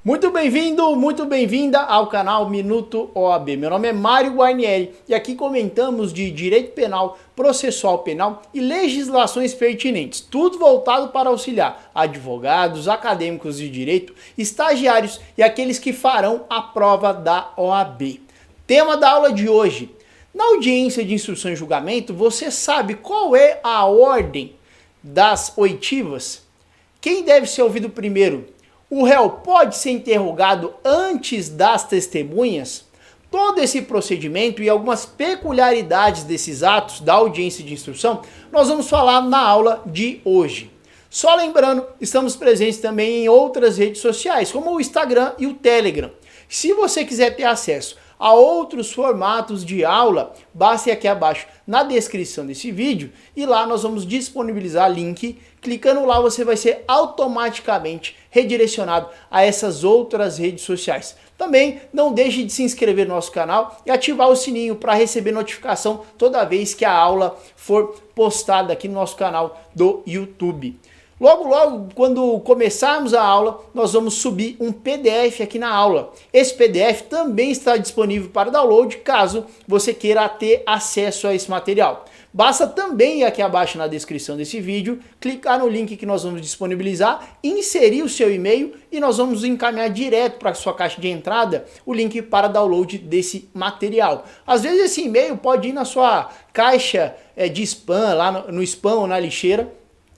Muito bem-vindo, muito bem-vinda ao canal Minuto OAB. Meu nome é Mário Guarnieri e aqui comentamos de direito penal, processual penal e legislações pertinentes. Tudo voltado para auxiliar advogados, acadêmicos de direito, estagiários e aqueles que farão a prova da OAB. Tema da aula de hoje. Na audiência de instrução e julgamento, você sabe qual é a ordem das oitivas? Quem deve ser ouvido primeiro? O réu pode ser interrogado antes das testemunhas? Todo esse procedimento e algumas peculiaridades desses atos da audiência de instrução, nós vamos falar na aula de hoje. Só lembrando, estamos presentes também em outras redes sociais, como o Instagram e o Telegram. Se você quiser ter acesso a outros formatos de aula, basta ir aqui abaixo na descrição desse vídeo e lá nós vamos disponibilizar link. Clicando lá você vai ser automaticamente redirecionado a essas outras redes sociais. Também não deixe de se inscrever no nosso canal e ativar o sininho para receber notificação toda vez que a aula for postada aqui no nosso canal do YouTube. Logo, quando começarmos a aula, nós vamos subir um PDF aqui na aula. Esse PDF também está disponível para download, caso você queira ter acesso a esse material. Basta também ir aqui abaixo na descrição desse vídeo, clicar no link que nós vamos disponibilizar, inserir o seu e-mail e nós vamos encaminhar direto para a sua caixa de entrada o link para download desse material. Às vezes esse e-mail pode ir na sua caixa de spam, lá no spam ou na lixeira.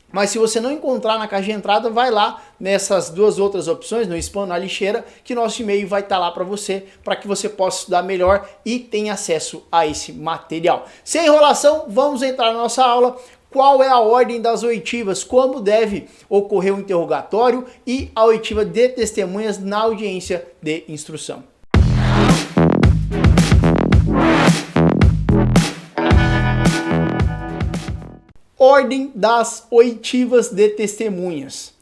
Mas se você não encontrar na caixa de entrada, vai lá nessas duas outras opções, no spam, na lixeira, que nosso e-mail vai estar lá para que você possa estudar melhor e tenha acesso a esse material. Sem enrolação, vamos entrar na nossa aula. Qual é a ordem das oitivas, como deve ocorrer o interrogatório e a oitiva de testemunhas na audiência de instrução. Ordem das oitivas de testemunhas.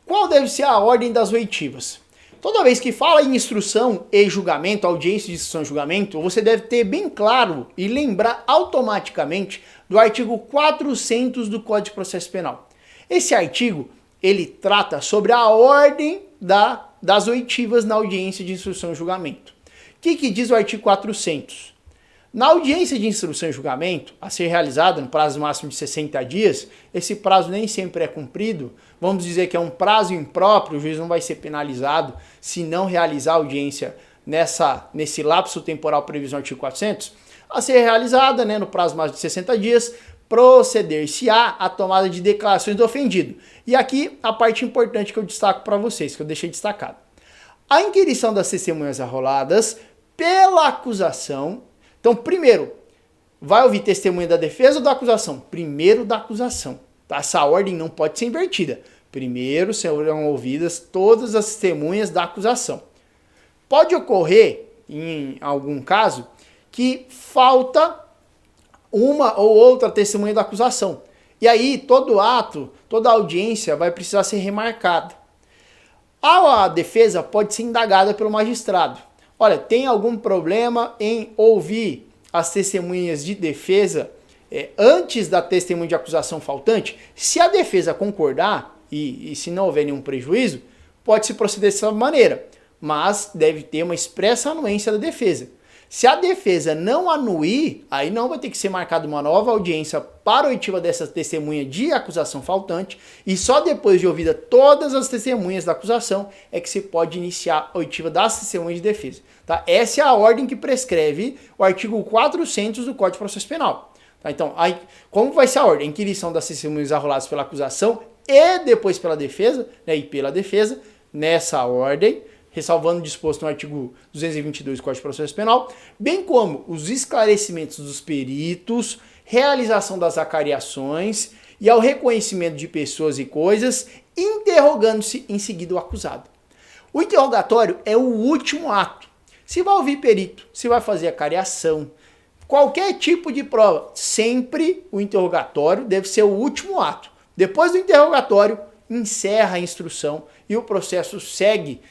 Qual deve ser a ordem das oitivas? Toda vez que fala em instrução e julgamento, audiência de instrução e julgamento, você deve ter bem claro e lembrar automaticamente do artigo 400 do Código de Processo Penal. Esse artigo, ele trata sobre a ordem das oitivas na audiência de instrução e julgamento. O que diz o artigo 400? Na audiência de instrução e julgamento, a ser realizada no prazo máximo de 60 dias, esse prazo nem sempre é cumprido, vamos dizer que é um prazo impróprio, o juiz não vai ser penalizado se não realizar a audiência nesse lapso temporal previsto no artigo 400, a ser realizada no prazo máximo de 60 dias, proceder-se-á a tomada de declarações do ofendido. E aqui a parte importante que eu destaco para vocês, que eu deixei destacado. A inquirição das testemunhas arroladas pela acusação. Então, primeiro, vai ouvir testemunha da defesa ou da acusação? Primeiro da acusação. Tá? Essa ordem não pode ser invertida. Primeiro serão ouvidas todas as testemunhas da acusação. Pode ocorrer, em algum caso, que falta uma ou outra testemunha da acusação. E aí, todo ato, toda audiência vai precisar ser remarcada. A defesa pode ser indagada pelo magistrado. Olha, tem algum problema em ouvir as testemunhas de defesa antes da testemunha de acusação faltante? Se a defesa concordar e se não houver nenhum prejuízo, pode-se proceder dessa maneira, mas deve ter uma expressa anuência da defesa. Se a defesa não anuir, aí não vai ter que ser marcada uma nova audiência para a oitiva dessa testemunha de acusação faltante e só depois de ouvida todas as testemunhas da acusação é que se pode iniciar a oitiva das testemunhas de defesa. Tá? Essa é a ordem que prescreve o artigo 400 do Código de Processo Penal. Tá? Então, aí, como vai ser a ordem? Inquirição das testemunhas arroladas pela acusação e depois pela defesa, e pela defesa, nessa ordem, ressalvando o disposto no artigo 222 do Código de Processo Penal, bem como os esclarecimentos dos peritos, realização das acariações e ao reconhecimento de pessoas e coisas, interrogando-se em seguida o acusado. O interrogatório é o último ato. Se vai ouvir perito, se vai fazer acariação, qualquer tipo de prova, sempre o interrogatório deve ser o último ato. Depois do interrogatório, encerra a instrução e o processo segue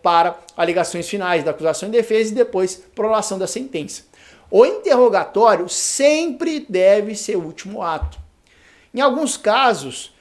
para alegações finais da acusação e defesa e depois prolação da sentença. O interrogatório sempre deve ser o último ato. Em alguns casos,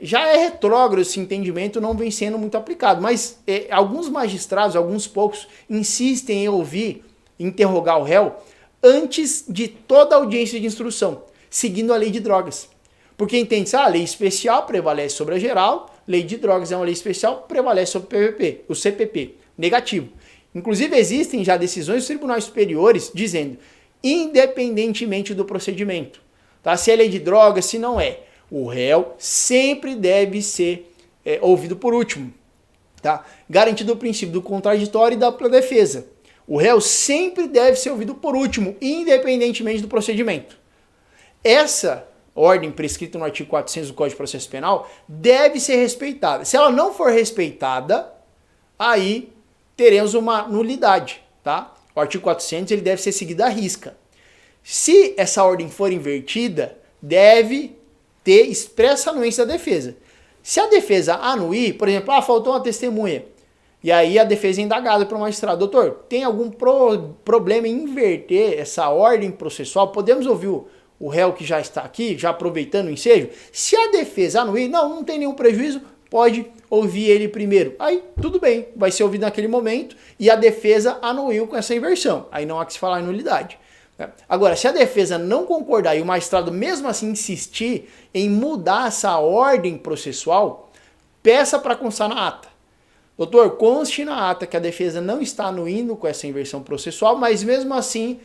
já é retrógrado esse entendimento, não vem sendo muito aplicado, mas alguns magistrados, alguns poucos, insistem em ouvir, interrogar o réu antes de toda a audiência de instrução, seguindo a lei de drogas. Porque entende-se, a lei especial prevalece sobre a geral, lei de drogas é uma lei especial, prevalece sobre o PPP, o CPP, negativo. Inclusive existem já decisões dos tribunais superiores dizendo, independentemente do procedimento, tá? Se é lei de drogas, se não é, o réu sempre deve ser ouvido por último, tá? Garantido o princípio do contraditório e da ampla defesa. O réu sempre deve ser ouvido por último, independentemente do procedimento. Essa ordem prescrita no artigo 400 do Código de Processo Penal deve ser respeitada. Se ela não for respeitada, aí teremos uma nulidade, tá? O artigo 400 ele deve ser seguido à risca. Se essa ordem for invertida, deve ter expressa anuência da defesa. Se a defesa anuir, por exemplo, faltou uma testemunha, e aí a defesa é indagada para o magistrado, doutor, tem algum problema em inverter essa ordem processual? Podemos ouvir o réu que já está aqui, já aproveitando o ensejo? Se a defesa anuir, não tem nenhum prejuízo, pode ouvir ele primeiro. Aí tudo bem, vai ser ouvido naquele momento e a defesa anuiu com essa inversão. Aí não há que se falar em nulidade. Agora, se a defesa não concordar e o magistrado mesmo assim insistir em mudar essa ordem processual, peça para constar na ata. Doutor, conste na ata que a defesa não está anuindo com essa inversão processual, mas mesmo assim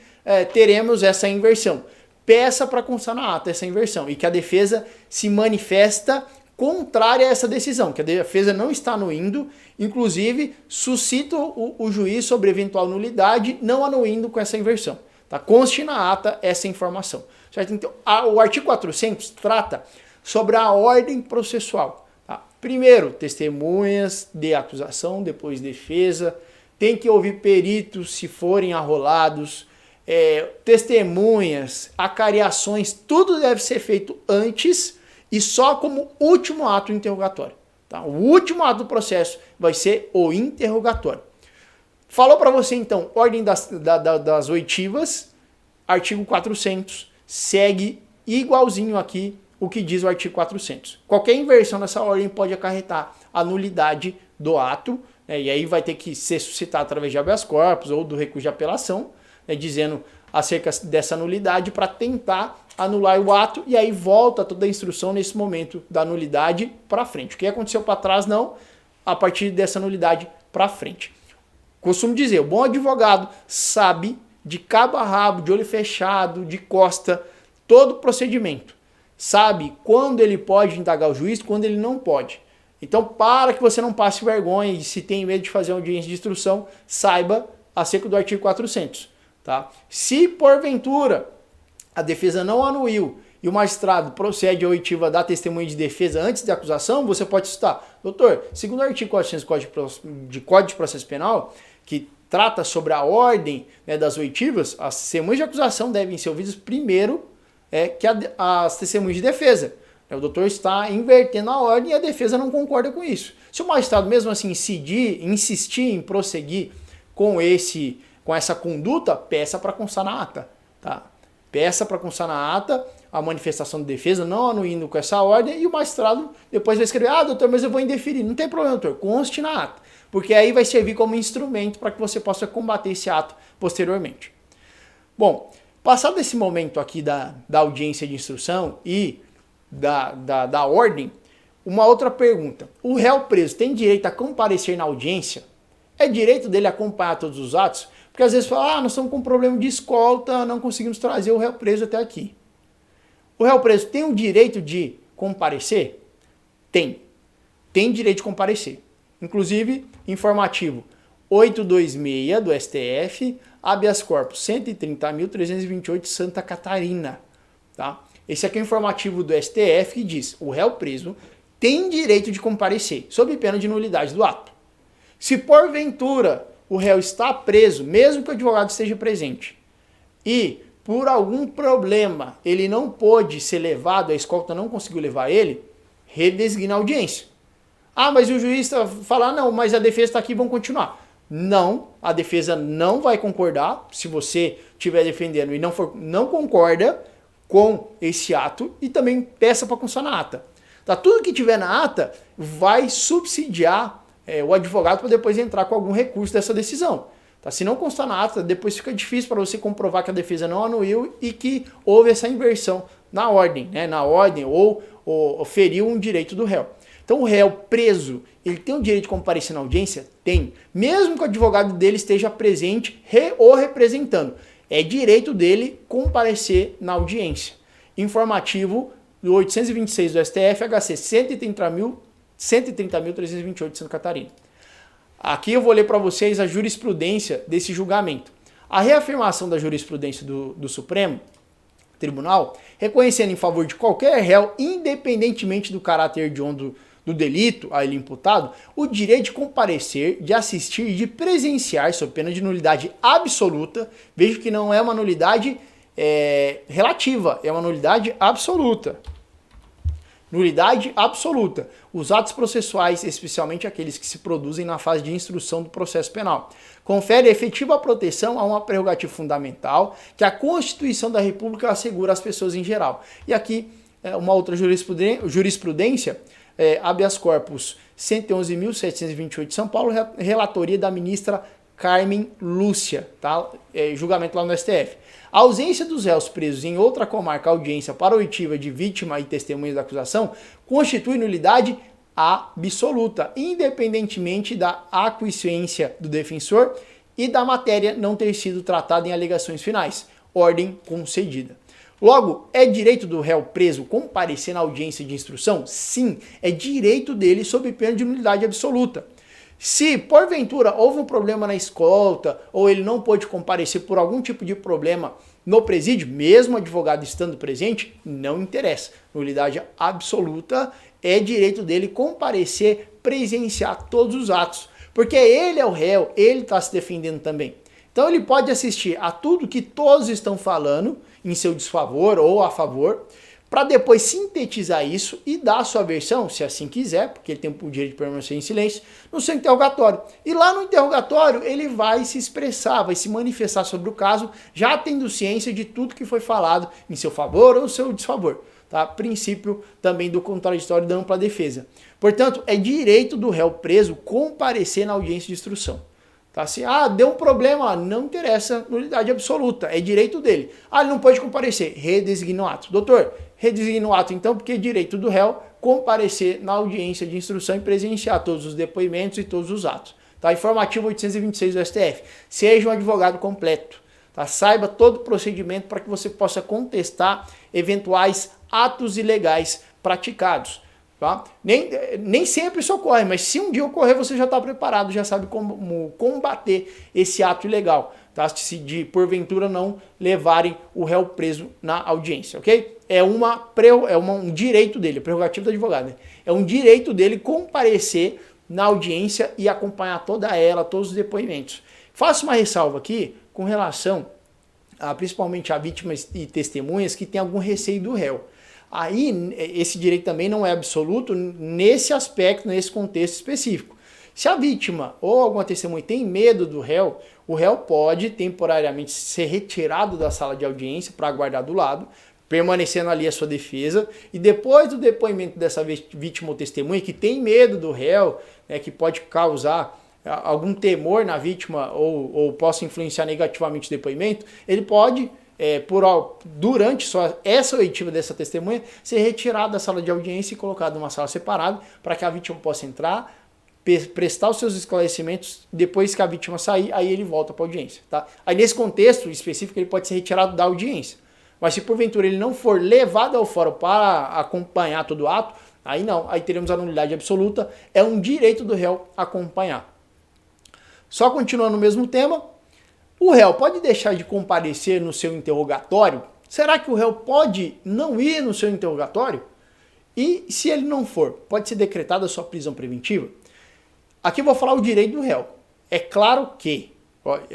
teremos essa inversão. Peça para constar na ata essa inversão e que a defesa se manifesta contrária a essa decisão, que a defesa não está anuindo, inclusive suscita o juiz sobre eventual nulidade não anuindo com essa inversão. Tá? Conste na ata essa informação. Certo? Então, o artigo 400 trata sobre a ordem processual. Tá? Primeiro, testemunhas de acusação, depois defesa, tem que ouvir peritos se forem arrolados, testemunhas, acariações, tudo deve ser feito antes e só como último ato interrogatório. Tá? O último ato do processo vai ser o interrogatório. Falou para você então, ordem das oitivas, artigo 400, segue igualzinho aqui o que diz o artigo 400. Qualquer inversão nessa ordem pode acarretar a nulidade do ato, e aí vai ter que ser suscitado através de habeas corpus ou do recurso de apelação, dizendo acerca dessa nulidade para tentar anular o ato, e aí volta toda a instrução nesse momento da nulidade para frente. O que aconteceu para trás, não, a partir dessa nulidade para frente. Costumo dizer, o bom advogado sabe de cabo a rabo, de olho fechado, de costa, todo o procedimento. Sabe quando ele pode indagar o juiz, quando ele não pode. Então, para que você não passe vergonha e se tem medo de fazer uma audiência de instrução, saiba acerca do artigo 400. Tá? Se, porventura, a defesa não anuiu e o magistrado procede à oitiva da testemunha de defesa antes da acusação, você pode citar, doutor, segundo o artigo 400 de Código de Processo Penal, que trata sobre a ordem das oitivas, as testemunhas de acusação devem ser ouvidas primeiro que as testemunhas de defesa. O doutor está invertendo a ordem e a defesa não concorda com isso. Se o magistrado mesmo assim insistir em prosseguir com essa conduta, peça para constar na ata. Tá? Peça para constar na ata a manifestação de defesa, não anuindo com essa ordem, e o magistrado depois vai escrever, doutor, mas eu vou indeferir. Não tem problema, doutor, conste na ata. Porque aí vai servir como instrumento para que você possa combater esse ato posteriormente. Bom, passado esse momento aqui da audiência de instrução e da ordem, uma outra pergunta. O réu preso tem direito a comparecer na audiência? É direito dele acompanhar todos os atos? Porque às vezes fala, nós estamos com um problema de escolta, não conseguimos trazer o réu preso até aqui. O réu preso tem o direito de comparecer? Tem. Tem direito de comparecer. Inclusive, informativo 826 do STF, habeas corpus 130.328 Santa Catarina. Tá? Esse aqui é o informativo do STF que diz, o réu preso tem direito de comparecer, sob pena de nulidade do ato. Se porventura o réu está preso, mesmo que o advogado esteja presente, e por algum problema ele não pôde ser levado, a escolta não conseguiu levar ele, redesigna a audiência. Mas o juiz fala, não, mas a defesa está aqui, vamos continuar. Não, a defesa não vai concordar, se você estiver defendendo e não concorda com esse ato, e também peça para constar na ata. Tá? Tudo que tiver na ata vai subsidiar o advogado para depois entrar com algum recurso dessa decisão. Tá? Se não constar na ata, depois fica difícil para você comprovar que a defesa não anuiu e que houve essa inversão na ordem, né? Na ordem ou feriu um direito do réu. Então o réu preso, ele tem o direito de comparecer na audiência? Tem. Mesmo que o advogado dele esteja presente ou representando. É direito dele comparecer na audiência. Informativo do 826 do STF, HC 130.328 de Santa Catarina. Aqui eu vou ler para vocês a jurisprudência desse julgamento. A reafirmação da jurisprudência do Supremo Tribunal, reconhecendo em favor de qualquer réu, independentemente do caráter hediondo do delito a ele imputado, o direito de comparecer, de assistir e de presenciar, sob pena de nulidade absoluta. Vejo que não é uma nulidade relativa, é uma nulidade absoluta. Nulidade absoluta. Os atos processuais, especialmente aqueles que se produzem na fase de instrução do processo penal, confere efetiva proteção a uma prerrogativa fundamental que a Constituição da República assegura às pessoas em geral. E aqui, uma outra jurisprudência, habeas corpus 111.728 de São Paulo, relatoria da ministra Carmen Lúcia, tá? Julgamento lá no STF. A ausência dos réus presos em outra comarca audiência para oitiva de vítima e testemunha da acusação constitui nulidade absoluta, independentemente da aquiescência do defensor e da matéria não ter sido tratada em alegações finais. Ordem concedida. Logo, é direito do réu preso comparecer na audiência de instrução? Sim, é direito dele sob pena de nulidade absoluta. Se, porventura, houve um problema na escolta ou ele não pôde comparecer por algum tipo de problema no presídio, mesmo o advogado estando presente, não interessa. Nulidade absoluta, é direito dele comparecer, presenciar todos os atos, porque ele é o réu, ele está se defendendo também. Então ele pode assistir a tudo que todos estão falando em seu desfavor ou a favor, para depois sintetizar isso e dar a sua versão, se assim quiser, porque ele tem o direito de permanecer em silêncio, no seu interrogatório. E lá no interrogatório ele vai se expressar, vai se manifestar sobre o caso, já tendo ciência de tudo que foi falado em seu favor ou seu desfavor. Tá? Princípio também do contraditório da ampla defesa. Portanto, é direito do réu preso comparecer na audiência de instrução. Tá? Se deu um problema, não interessa, nulidade absoluta, é direito dele. Ele não pode comparecer, redesigna o ato. Doutor, redesigna o ato então, porque é direito do réu comparecer na audiência de instrução e presenciar todos os depoimentos e todos os atos. Tá? Informativo 826 do STF. Seja um advogado completo. Tá? Saiba todo o procedimento para que você possa contestar eventuais atos ilegais praticados. Tá? Nem sempre isso ocorre, mas se um dia ocorrer, você já está preparado, já sabe como combater esse ato ilegal, tá? Se de porventura não levarem o réu preso na audiência, ok? É um direito dele, prerrogativo do advogado, né? É um direito dele comparecer na audiência e acompanhar todos os depoimentos. Faço uma ressalva aqui com relação principalmente a vítimas e testemunhas que têm algum receio do réu. Aí, esse direito também não é absoluto nesse aspecto, nesse contexto específico. Se a vítima ou alguma testemunha tem medo do réu, o réu pode temporariamente ser retirado da sala de audiência para aguardar do lado, permanecendo ali a sua defesa, e depois do depoimento dessa vítima ou testemunha que tem medo do réu, né, que pode causar algum temor na vítima ou possa influenciar negativamente o depoimento, ele pode... durante só essa oitiva dessa testemunha, ser retirado da sala de audiência e colocado numa sala separada para que a vítima possa entrar, prestar os seus esclarecimentos, depois que a vítima sair, aí ele volta para a audiência. Tá? Aí nesse contexto específico ele pode ser retirado da audiência. Mas se porventura ele não for levado ao fórum para acompanhar todo o ato, aí não, aí teremos a nulidade absoluta, é um direito do réu acompanhar. Só continuando no mesmo tema, o réu pode deixar de comparecer no seu interrogatório? Será que o réu pode não ir no seu interrogatório? E se ele não for, pode ser decretada a sua prisão preventiva? Aqui eu vou falar o direito do réu. É claro que,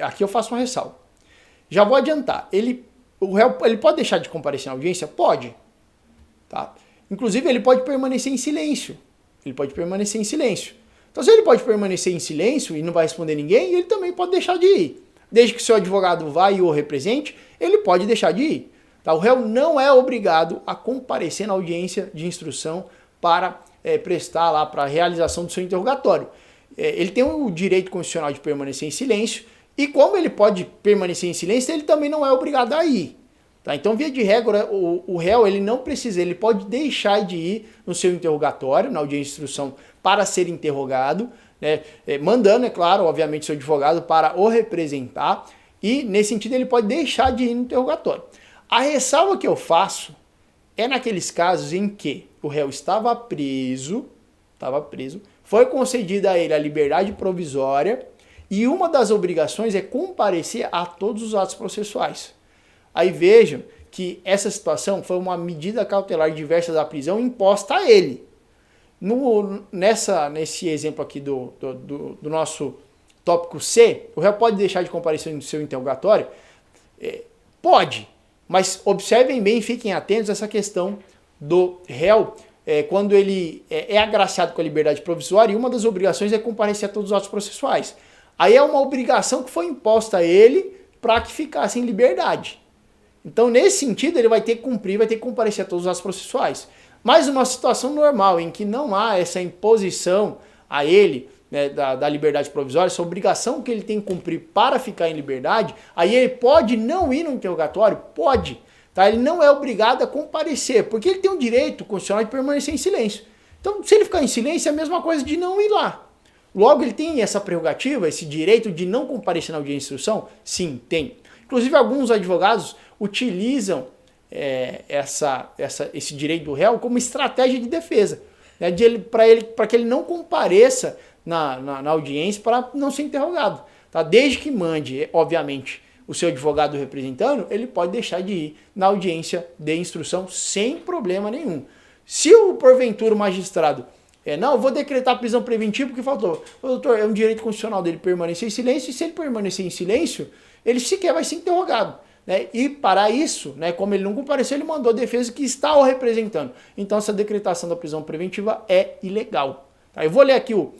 aqui eu faço uma ressalva. Já vou adiantar, o réu ele pode deixar de comparecer na audiência? Pode. Tá? Inclusive ele pode permanecer em silêncio. Ele pode permanecer em silêncio. Então se ele pode permanecer em silêncio e não vai responder ninguém, ele também pode deixar de ir. Desde que seu advogado vá e o represente, ele pode deixar de ir. Tá? O réu não é obrigado a comparecer na audiência de instrução para prestar lá para a realização do seu interrogatório. Ele tem o direito constitucional de permanecer em silêncio, e como ele pode permanecer em silêncio, ele também não é obrigado a ir. Tá? Então, via de regra, o réu ele não precisa, ele pode deixar de ir no seu interrogatório, na audiência de instrução, para ser interrogado, né? Mandando, é claro, obviamente, seu advogado para o representar, e nesse sentido ele pode deixar de ir no interrogatório. A ressalva que eu faço é naqueles casos em que o réu estava preso, foi concedida a ele a liberdade provisória, e uma das obrigações é comparecer a todos os atos processuais. Aí vejam que essa situação foi uma medida cautelar diversa da prisão imposta a ele. Nesse exemplo aqui do nosso tópico C, o réu pode deixar de comparecer no seu interrogatório? Pode, mas observem bem e fiquem atentos a essa questão do réu quando ele é agraciado com a liberdade provisória, e uma das obrigações é comparecer a todos os atos processuais. Aí é uma obrigação que foi imposta a ele para que ficasse em liberdade. Então, nesse sentido, ele vai ter que cumprir, vai ter que comparecer a todos os atos processuais. Mas numa situação normal, em que não há essa imposição a ele, né, da liberdade provisória, essa obrigação que ele tem que cumprir para ficar em liberdade, aí ele pode não ir no interrogatório? Pode. Tá? Ele não é obrigado a comparecer, porque ele tem o direito constitucional de permanecer em silêncio. Então, se ele ficar em silêncio, é a mesma coisa de não ir lá. Logo, ele tem essa prerrogativa, esse direito de não comparecer na audiência de instrução? Sim, tem. Inclusive, alguns advogados utilizam esse direito do réu como estratégia de defesa, né, para que ele não compareça na audiência para não ser interrogado. Tá? Desde que mande, obviamente, o seu advogado representando, ele pode deixar de ir na audiência de instrução sem problema nenhum. Se porventura o magistrado não, eu vou decretar prisão preventiva porque faltou. Doutor, é um direito constitucional dele permanecer em silêncio, e se ele permanecer em silêncio, ele sequer vai ser interrogado. Né? E para isso, né, como ele não compareceu, ele mandou a defesa que está o representando. Então essa decretação da prisão preventiva é ilegal. Tá? Eu vou ler aqui o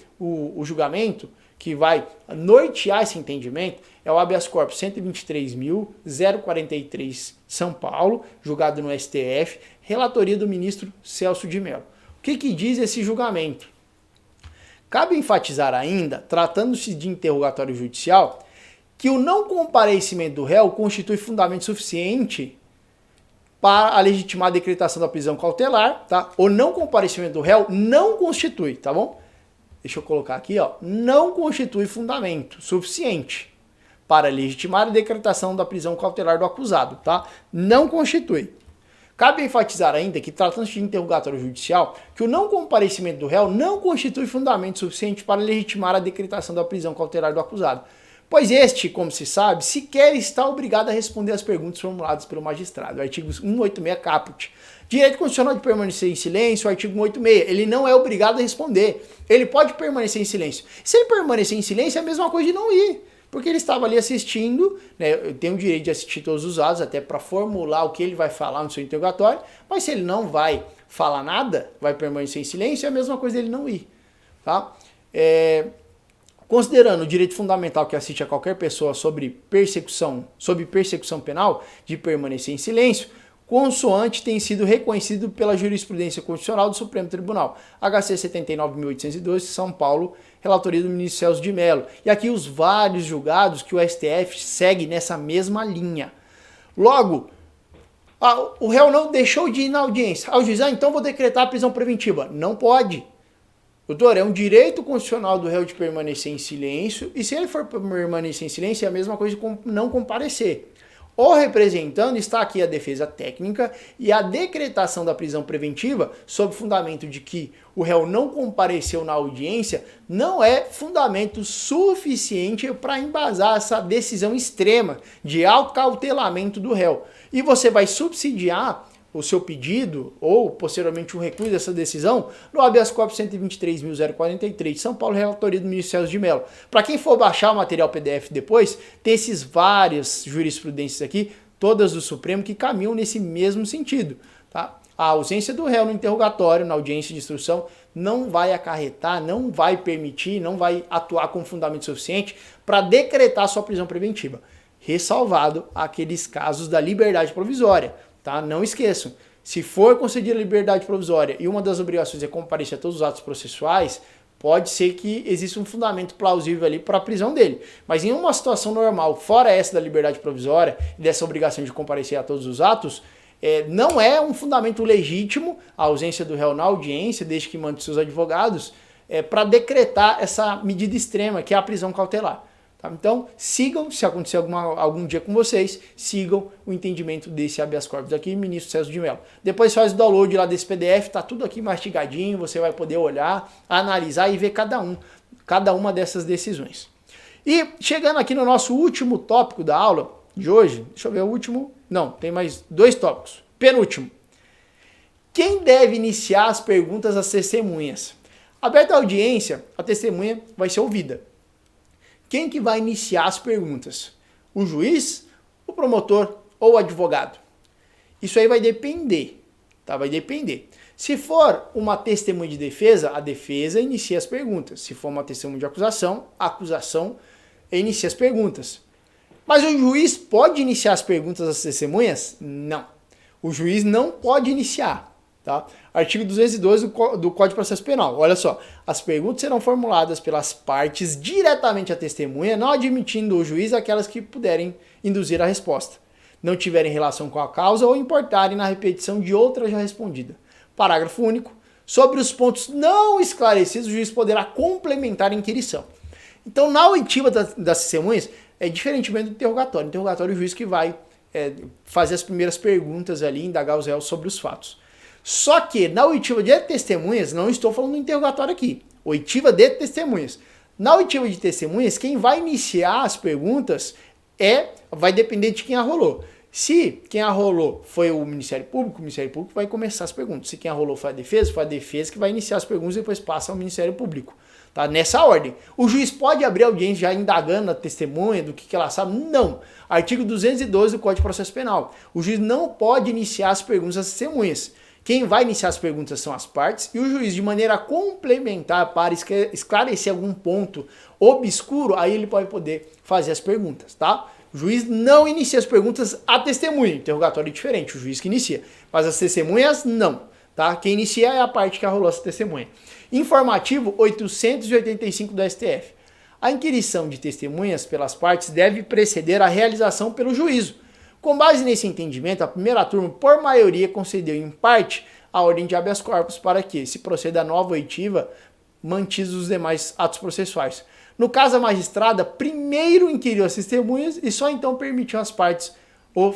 julgamento que vai nortear esse entendimento. É o habeas corpus 123.043 São Paulo, julgado no STF, relatoria do ministro Celso de Mello. O que diz esse julgamento? Cabe enfatizar ainda, tratando-se de interrogatório judicial, que o não comparecimento do réu constitui fundamento suficiente para a legitimar a decretação da prisão cautelar, tá? O não comparecimento do réu não constitui, tá bom? Deixa eu colocar aqui, ó, não constitui fundamento suficiente para legitimar a decretação da prisão cautelar do acusado, tá? Não constitui. Cabe enfatizar ainda que, tratando-se de interrogatório judicial, que o não comparecimento do réu não constitui fundamento suficiente para legitimar a decretação da prisão cautelar do acusado, pois este, como se sabe, sequer está obrigado a responder às perguntas formuladas pelo magistrado. Artigo 186 caput. Direito constitucional de permanecer em silêncio, artigo 186. Ele não é obrigado a responder. Ele pode permanecer em silêncio. Se ele permanecer em silêncio, é a mesma coisa de não ir. Porque ele estava ali assistindo, né, tem o direito de assistir todos os atos, até para formular o que ele vai falar no seu interrogatório, mas se ele não vai falar nada, vai permanecer em silêncio, é a mesma coisa dele não ir. Tá? Considerando o direito fundamental que assiste a qualquer pessoa sob persecução penal de permanecer em silêncio, consoante tem sido reconhecido pela jurisprudência constitucional do Supremo Tribunal, HC 79.812, São Paulo, relatoria do ministro Celso de Mello. E aqui os vários julgados que o STF segue nessa mesma linha. Logo, o réu não deixou de ir na audiência. O juiz, então vou decretar a prisão preventiva. Não pode. Doutor, é um direito constitucional do réu de permanecer em silêncio, e se ele for permanecer em silêncio, é a mesma coisa que não comparecer. O representando está aqui a defesa técnica e a decretação da prisão preventiva, sob fundamento de que o réu não compareceu na audiência, não é fundamento suficiente para embasar essa decisão extrema de acautelamento do réu. E você vai subsidiar o seu pedido, ou posteriormente um recuo dessa decisão, no habeas corpus 123.043 de São Paulo, relatoria do ministro Celso de Mello. Para quem for baixar o material PDF depois, tem esses várias jurisprudências aqui, todas do Supremo, que caminham nesse mesmo sentido. Tá? A ausência do réu no interrogatório, na audiência de instrução, não vai acarretar, não vai permitir, não vai atuar com fundamento suficiente para decretar sua prisão preventiva. Ressalvado aqueles casos da liberdade provisória. Tá? Não esqueçam, Se for concedida a liberdade provisória e uma das obrigações é comparecer a todos os atos processuais, pode ser que exista um fundamento plausível ali para a prisão dele. Mas em uma situação normal, fora essa da liberdade provisória e dessa obrigação de comparecer a todos os atos, não é um fundamento legítimo a ausência do réu na audiência, desde que mande seus advogados, para decretar essa medida extrema, que é a prisão cautelar. Tá? Então, sigam, se acontecer algum dia com vocês, sigam o entendimento desse habeas corpus aqui, ministro Celso de Mello. Depois faz o download lá desse PDF, tá tudo aqui mastigadinho, você vai poder olhar, analisar e ver cada uma dessas decisões. E chegando aqui no nosso último tópico da aula de hoje, deixa eu ver o último, não, tem mais 2 tópicos. Penúltimo. Quem deve iniciar as perguntas às testemunhas? Aberta a audiência, a testemunha vai ser ouvida. Quem que vai iniciar as perguntas? O juiz, o promotor ou o advogado? Isso aí vai depender, tá? Vai depender. Se for uma testemunha de defesa, a defesa inicia as perguntas. Se for uma testemunha de acusação, a acusação inicia as perguntas. Mas o juiz pode iniciar as perguntas às testemunhas? Não. O juiz não pode iniciar. Tá? Artigo 212 do Código de Processo Penal. Olha só, as perguntas serão formuladas pelas partes diretamente à testemunha, não admitindo o juiz aquelas que puderem induzir a resposta, não tiverem relação com a causa ou importarem na repetição de outra já respondida. Parágrafo único. Sobre os pontos não esclarecidos, o juiz poderá complementar a inquirição. Então, na oitiva das testemunhas, diferentemente do interrogatório. No interrogatório, o juiz que vai fazer as primeiras perguntas ali, indagar os réus sobre os fatos. Só que na oitiva de testemunhas, não estou falando do interrogatório aqui, oitiva de testemunhas. Na oitiva de testemunhas, quem vai iniciar as perguntas vai depender de quem arrolou. Se quem arrolou foi o Ministério Público vai começar as perguntas. Se quem arrolou foi a defesa que vai iniciar as perguntas e depois passa ao Ministério Público. Tá? Nessa ordem. O juiz pode abrir audiência já indagando a testemunha do que ela sabe? Não. Artigo 212 do Código de Processo Penal. O juiz não pode iniciar as perguntas às testemunhas. Quem vai iniciar as perguntas são as partes e o juiz, de maneira complementar, para esclarecer algum ponto obscuro, aí ele pode poder fazer as perguntas, tá? O juiz não inicia as perguntas à testemunha, interrogatório é diferente, o juiz que inicia, mas as testemunhas não, tá? Quem inicia é a parte que arrolou essa testemunha. Informativo 885 do STF. A inquirição de testemunhas pelas partes deve preceder a realização pelo juízo. Com base nesse entendimento, a primeira turma, por maioria, concedeu em parte a ordem de habeas corpus para que se proceda a nova oitiva, mantidos os demais atos processuais. No caso, a magistrada primeiro inquiriu as testemunhas e só então permitiu as partes o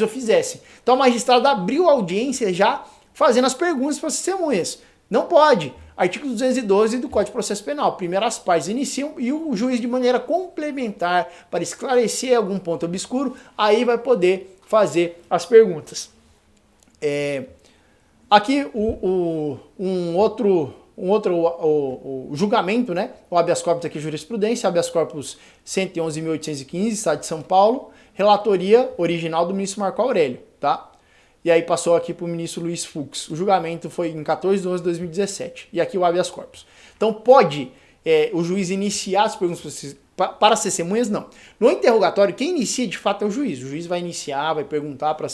fizessem. Então a magistrada abriu a audiência já fazendo as perguntas para as testemunhas. Não pode. Artigo 212 do Código de Processo Penal. Primeiro as partes iniciam e o juiz, de maneira complementar, para esclarecer algum ponto obscuro, aí vai poder fazer as perguntas. Aqui o julgamento, né? O habeas corpus aqui, jurisprudência, habeas corpus 111.815, Estado de São Paulo, relatoria original do ministro Marco Aurélio, tá? E aí passou aqui para o ministro Luiz Fux. O julgamento foi em 14/11/2017. E aqui o habeas corpus. Então pode o juiz iniciar as perguntas para as testemunhas? Não. No interrogatório, quem inicia de fato é o juiz. O juiz vai iniciar, vai perguntar para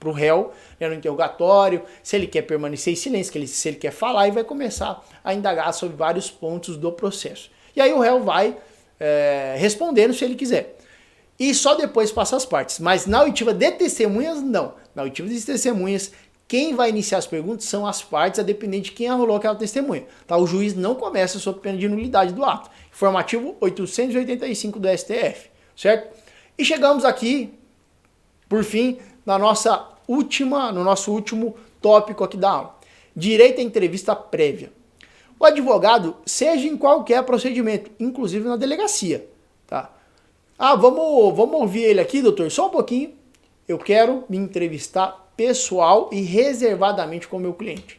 o réu, né, no interrogatório, se ele quer permanecer em silêncio, se ele quer falar, e vai começar a indagar sobre vários pontos do processo. E aí o réu vai respondendo se ele quiser. E só depois passa as partes. Mas na oitiva de testemunhas, não. Na oitiva de testemunhas, quem vai iniciar as perguntas são as partes, a depender de quem arrolou aquela testemunha. Tá? O juiz não começa sob pena de nulidade do ato. Informativo 885 do STF, certo? E chegamos aqui, por fim, no nosso último tópico aqui da aula. Direito à entrevista prévia. O advogado, seja em qualquer procedimento, inclusive na delegacia, tá? Vamos ouvir ele aqui, doutor, só um pouquinho. Eu quero me entrevistar pessoal e reservadamente com o meu cliente.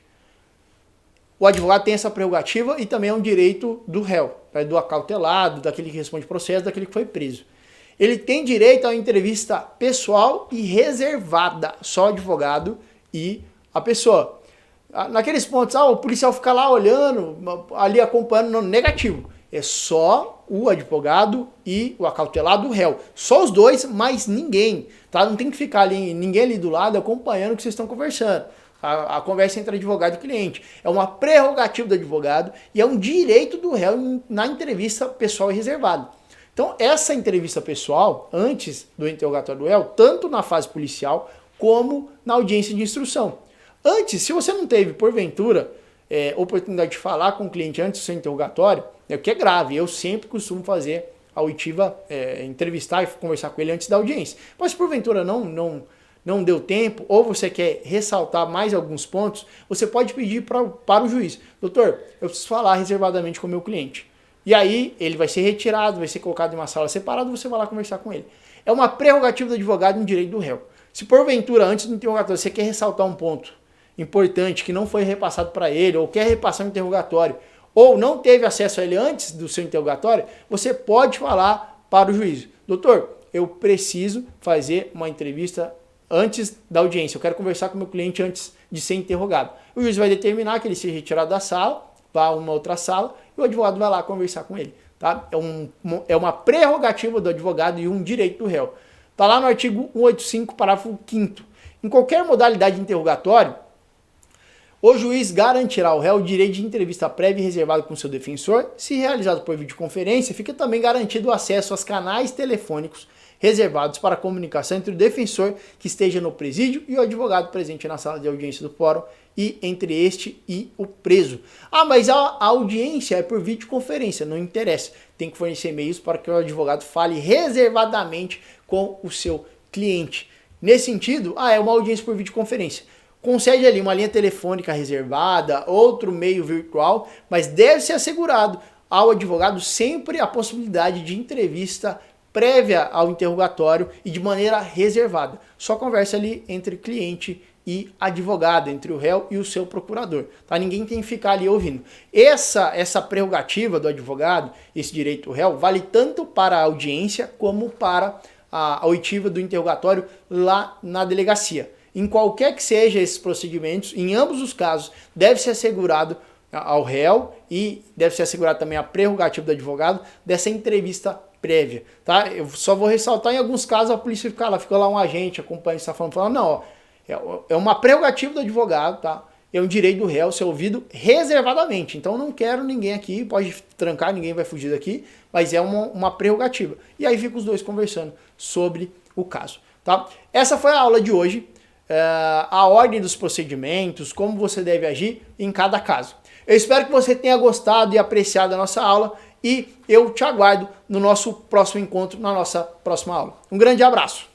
O advogado tem essa prerrogativa e também é um direito do réu, do acautelado, daquele que responde processo, daquele que foi preso. Ele tem direito a uma entrevista pessoal e reservada, só o advogado e a pessoa. Naqueles pontos, o policial fica lá olhando, ali acompanhando, não, negativo. É só o advogado e o acautelado, o réu. Só os dois, mais ninguém, tá? Não tem que ficar ali, ninguém ali do lado acompanhando o que vocês estão conversando. A conversa entre advogado e cliente. É uma prerrogativa do advogado e é um direito do réu na entrevista pessoal e reservada. Então, essa entrevista pessoal, antes do interrogatório do réu, tanto na fase policial como na audiência de instrução. Antes, se você não teve, porventura, oportunidade de falar com o cliente antes do seu interrogatório, o que é grave, eu sempre costumo fazer a oitiva, entrevistar e conversar com ele antes da audiência. Mas se porventura não deu tempo, ou você quer ressaltar mais alguns pontos, você pode pedir para o juiz: doutor, eu preciso falar reservadamente com o meu cliente. E aí ele vai ser retirado, vai ser colocado em uma sala separada, você vai lá conversar com ele. É uma prerrogativa do advogado e um direito do réu. Se porventura, antes do interrogatório, você quer ressaltar um ponto importante que não foi repassado para ele, ou quer repassar um interrogatório, ou não teve acesso a ele antes do seu interrogatório, você pode falar para o juiz: doutor, eu preciso fazer uma entrevista antes da audiência, eu quero conversar com o meu cliente antes de ser interrogado. O juiz vai determinar que ele seja retirado da sala, vá a uma outra sala, e o advogado vai lá conversar com ele. Tá? É uma prerrogativa do advogado e um direito do réu. Está lá no artigo 185, parágrafo 5º. Em qualquer modalidade de interrogatório, o juiz garantirá ao réu o direito de entrevista prévia e reservada com seu defensor. Se realizado por videoconferência, fica também garantido o acesso aos canais telefônicos reservados para a comunicação entre o defensor que esteja no presídio e o advogado presente na sala de audiência do fórum, e entre este e o preso. Ah, mas a audiência é por videoconferência, não interessa. Tem que fornecer meios para que o advogado fale reservadamente com o seu cliente. Nesse sentido, é uma audiência por videoconferência. Concede ali uma linha telefônica reservada, outro meio virtual, mas deve ser assegurado ao advogado sempre a possibilidade de entrevista prévia ao interrogatório e de maneira reservada. Só conversa ali entre cliente e advogado, entre o réu e o seu procurador. Tá? Ninguém tem que ficar ali ouvindo. Essa prerrogativa do advogado, esse direito do réu, vale tanto para a audiência como para a oitiva do interrogatório lá na delegacia. Em qualquer que seja esses procedimentos, em ambos os casos, deve ser assegurado ao réu e deve ser assegurado também a prerrogativa do advogado dessa entrevista prévia. Tá? Eu só vou ressaltar: em alguns casos a polícia fica lá um agente acompanha e está falando, não, ó, é uma prerrogativa do advogado, tá? É um direito do réu ser ouvido reservadamente. Então não quero ninguém aqui, pode trancar, ninguém vai fugir daqui, mas é uma prerrogativa. E aí fica os dois conversando sobre o caso. Tá? Essa foi a aula de hoje. A ordem dos procedimentos, como você deve agir em cada caso. Eu espero que você tenha gostado e apreciado a nossa aula e eu te aguardo no nosso próximo encontro, na nossa próxima aula. Um grande abraço!